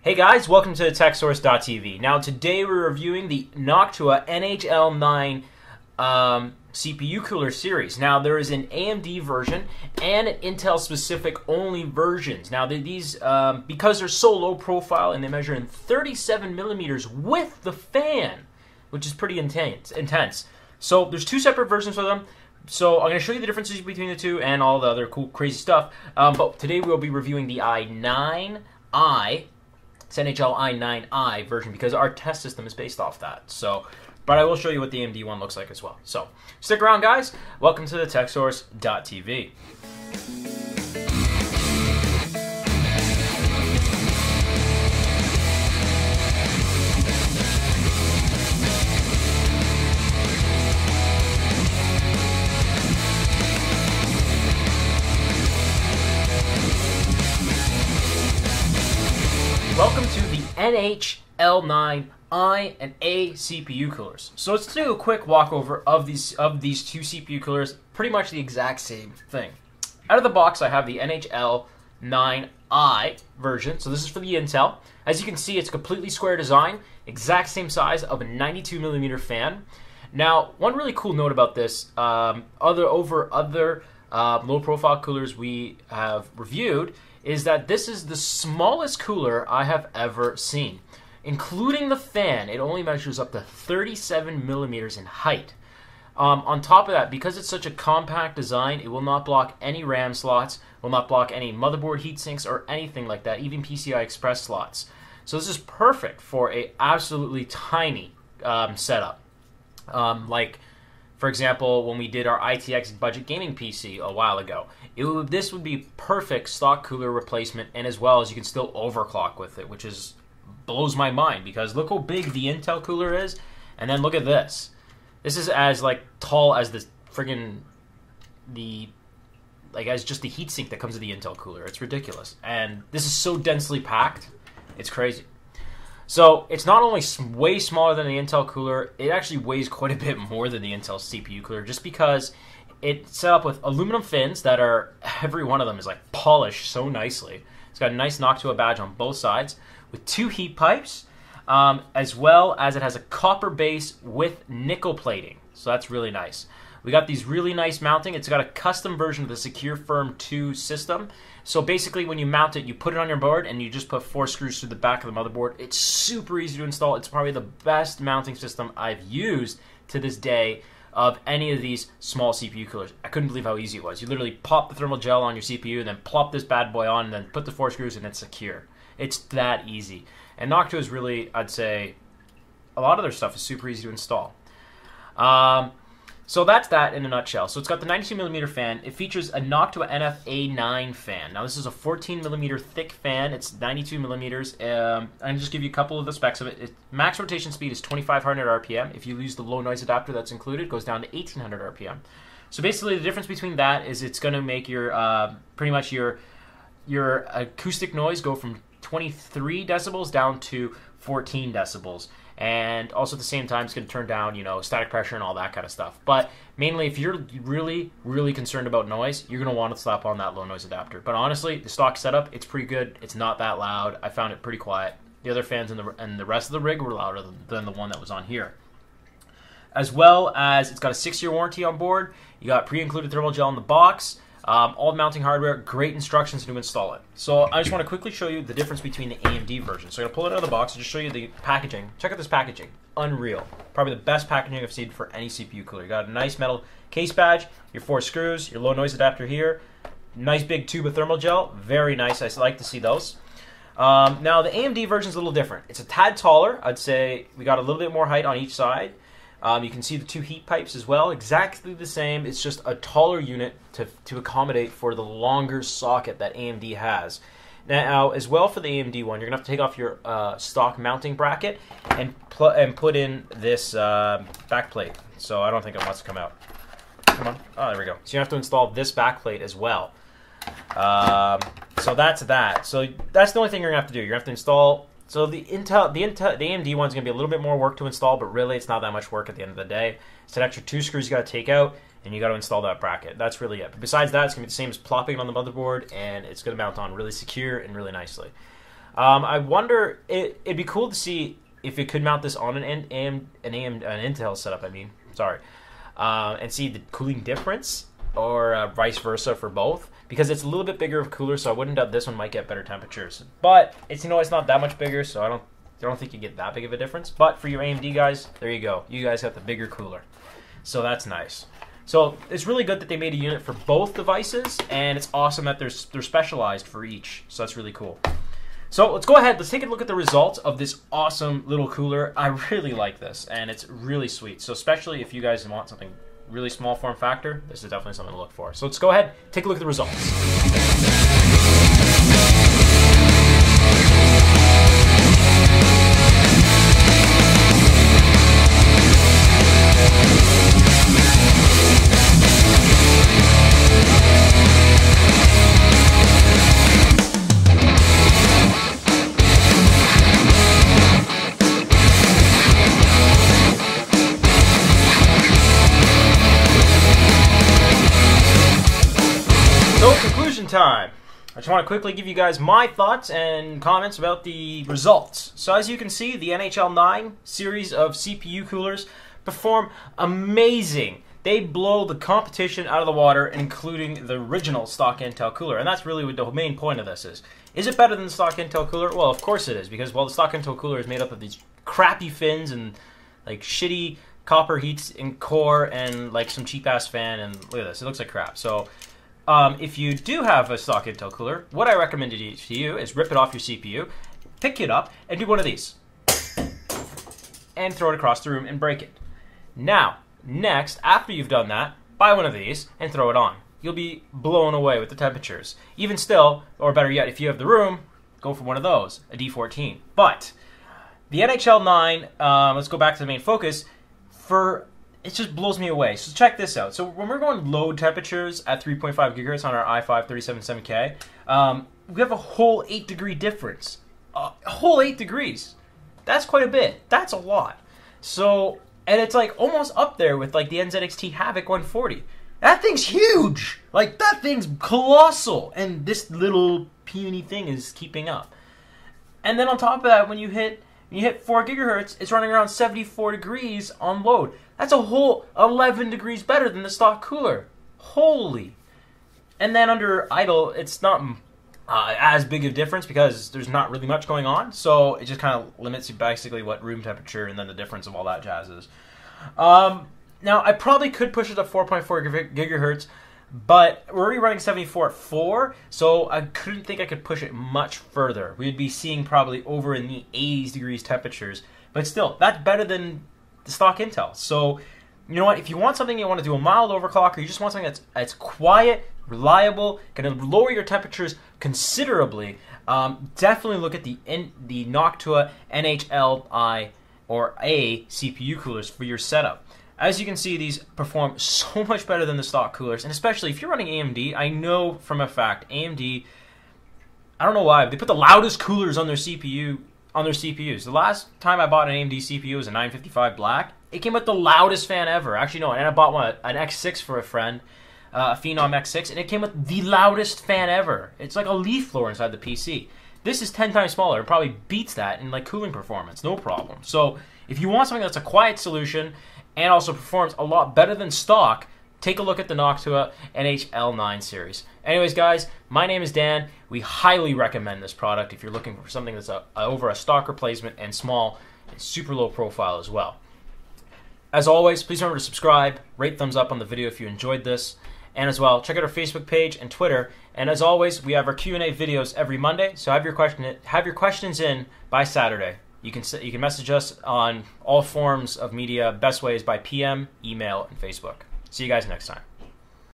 Hey guys, welcome to TechSource.tv. Now today we're reviewing the Noctua NH-L9 CPU cooler series. Now there is an AMD version and an Intel specific only versions. Now these, because they're so low profile and they measure in 37 millimeters with the fan, which is pretty intense. So there's two separate versions of them. So I'm going to show you the differences between the two and all the other cool crazy stuff. But today we'll be reviewing the i9i. It's NH-L9I version because our test system is based off that. So, but I will show you what the AMD one looks like as well. So, stick around, guys. Welcome to the TechSource.tv. Welcome to the NH-L9I and A CPU coolers. So let's do a quick walkover of these two CPU coolers, pretty much the exact same thing. Out of the box, I have the NH-L9I version. So this is for the Intel. As you can see, it's a completely square design, exact same size of a 92 millimeter fan. Now, one really cool note about this, over other low-profile coolers we have reviewed, is that this is the smallest cooler I have ever seen. Including the fan, it only measures up to 37 millimeters in height. On top of that, because it's such a compact design, it will not block any RAM slots, will not block any motherboard heat sinks or anything like that, even PCI Express slots. So this is perfect for a absolutely tiny setup. For example, when we did our ITX budget gaming PC a while ago, this would be perfect stock cooler replacement, and as well as you can still overclock with it, which blows my mind because look how big the Intel cooler is, and then look at this. This is as tall as the friggin' as just the heatsink that comes with the Intel cooler. It's ridiculous, and this is so densely packed, it's crazy. So it's not only way smaller than the Intel cooler, it actually weighs quite a bit more than the Intel CPU cooler just because it's set up with aluminum fins that are, every one of them is polished so nicely. It's got a nice Noctua badge on both sides with two heat pipes, as well as it has a copper base with nickel plating. So that's really nice. We got these really nice mounting. It's got a custom version of the Secure Firm 2 system. So basically when you mount it, you put it on your board and you just put 4 screws through the back of the motherboard. It's super easy to install. It's probably the best mounting system I've used to this day of any of these small CPU coolers. I couldn't believe how easy it was. You literally pop the thermal gel on your CPU and then plop this bad boy on and then put the 4 screws and it's secure. It's that easy. And Noctua is really, I'd say, a lot of their stuff is super easy to install. So that's that in a nutshell. So it's got the 92 millimeter fan. It features a Noctua NF-A9 fan. Now this is a 14 millimeter thick fan. It's 92 millimeters. I'll just give you a couple of the specs of it. Max rotation speed is 2,500 RPM. If you use the low noise adapter that's included, it goes down to 1,800 RPM. So basically the difference between that is it's going to make your pretty much your acoustic noise go from 23 decibels down to 14 decibels. And also at the same time, it's going to turn down, static pressure and all that kind of stuff. But mainly, if you're really, really concerned about noise, you're going to want to slap on that low noise adapter. But honestly, the stock setup, it's pretty good. It's not that loud. I found it pretty quiet. The other fans and the rest of the rig were louder than the one that was on here. As well as it's got a 6-year warranty on board. You got pre-included thermal gel in the box. All mounting hardware, great instructions to install it. So I just want to quickly show you the difference between the AMD version. So I'm going to pull it out of the box and just show you the packaging. Check out this packaging. Unreal. Probably the best packaging I've seen for any CPU cooler. You got a nice metal case badge, your 4 screws, your low noise adapter here, nice big tube of thermal gel. Very nice. I like to see those. Now the AMD version is a little different. It's a tad taller. I'd say we got a little bit more height on each side. You can see the 2 heat pipes as well, exactly the same. It's just a taller unit to accommodate for the longer socket that AMD has. Now, as well for the AMD one, you're going to have to take off your stock mounting bracket and put in this back plate. So I don't think it wants to come out. Come on. Oh, there we go. So you have to install this back plate as well. So that's that. So that's the only thing you're going to have to do. You're going to have to install. So the AMD one's going to be a little bit more work to install, but really it's not that much work at the end of the day. It's an extra 2 screws you got to take out, and you got to install that bracket. That's really it. But besides that, it's going to be the same as plopping it on the motherboard, and it's going to mount on really secure and really nicely. I wonder, it'd be cool to see if it could mount this on an Intel setup, and see the cooling difference, or vice versa for both, because it's a little bit bigger of a cooler, so I wouldn't doubt this one might get better temperatures. But it's it's not that much bigger, so I don't think you get that big of a difference. But for your AMD guys, there you go. You guys have the bigger cooler, so that's nice. So it's really good that they made a unit for both devices, and it's awesome that they're specialized for each. So that's really cool. So let's go ahead. Let's take a look at the results of this awesome little cooler. I really like this, and it's really sweet. So especially if you guys want something really small form factor, this is definitely something to look for. So let's go ahead, take a look at the results. So, conclusion time. I just want to quickly give you guys my thoughts and comments about the results. So as you can see, the NH-L9 series of CPU coolers perform amazing. They blow the competition out of the water, including the original stock Intel cooler. And that's really what the main point of this is. Is it better than the stock Intel cooler? Well, of course it is, because the stock Intel cooler is made up of these crappy fins and like shitty copper heats in core and like some cheap ass fan, and look at this, it looks like crap. So if you do have a stock Intel cooler, what I recommend to you is rip it off your CPU, pick it up, and do one of these. And throw it across the room and break it. Now, next, after you've done that, buy one of these and throw it on. You'll be blown away with the temperatures. Even still, or better yet, if you have the room, go for one of those, a D14. But the NH-L9, let's go back to the main focus, it just blows me away. So check this out. So when we're going low temperatures at 3.5 gigahertz on our i5 377K, we have a whole 8-degree difference. A whole 8 degrees. That's quite a bit. That's a lot. So, and it's like almost up there with like the NZXT Havoc 140. That thing's huge. Like that thing's colossal. And this little puny thing is keeping up. And then on top of that, when you hit 4 gigahertz, it's running around 74 degrees on load. That's a whole 11 degrees better than the stock cooler. Holy. And then under idle, it's not as big of a difference because there's not really much going on. So it just kind of limits you basically what room temperature and then the difference of all that jazz is. Now, I probably could push it to 4.4 gigahertz, but we're already running 74 at 4, so I couldn't think I could push it much further. We'd be seeing probably over in the 80s degrees temperatures, but still, that's better than the stock Intel. So, you know what, if you want something, you want to do a mild overclock, or you just want something that's quiet, reliable, going to lower your temperatures considerably, definitely look at the Noctua NH-L9I or A CPU coolers for your setup. As you can see, these perform so much better than the stock coolers, and especially if you're running AMD, I know from a fact, AMD, I don't know why, but they put the loudest coolers on their CPUs. The last time I bought an AMD CPU was a 955 Black. It came with the loudest fan ever. Actually, no, and I bought an X6 for a friend, a Phenom X6, and it came with the loudest fan ever. It's like a leaf blower inside the PC. This is 10 times smaller. It probably beats that in like cooling performance, no problem. So if you want something that's a quiet solution and also performs a lot better than stock, take a look at the Noctua NH-L9 series. Anyways, guys, my name is Dan. We highly recommend this product if you're looking for something that's over a stock replacement and small and super low profile as well. As always, please remember to subscribe, rate, thumbs up on the video if you enjoyed this, and as well, check out our Facebook page and Twitter. And as always, we have our Q&A videos every Monday, so have your questions in by Saturday. You can message us on all forms of media. Best way is by PM, email, and Facebook. See you guys next time.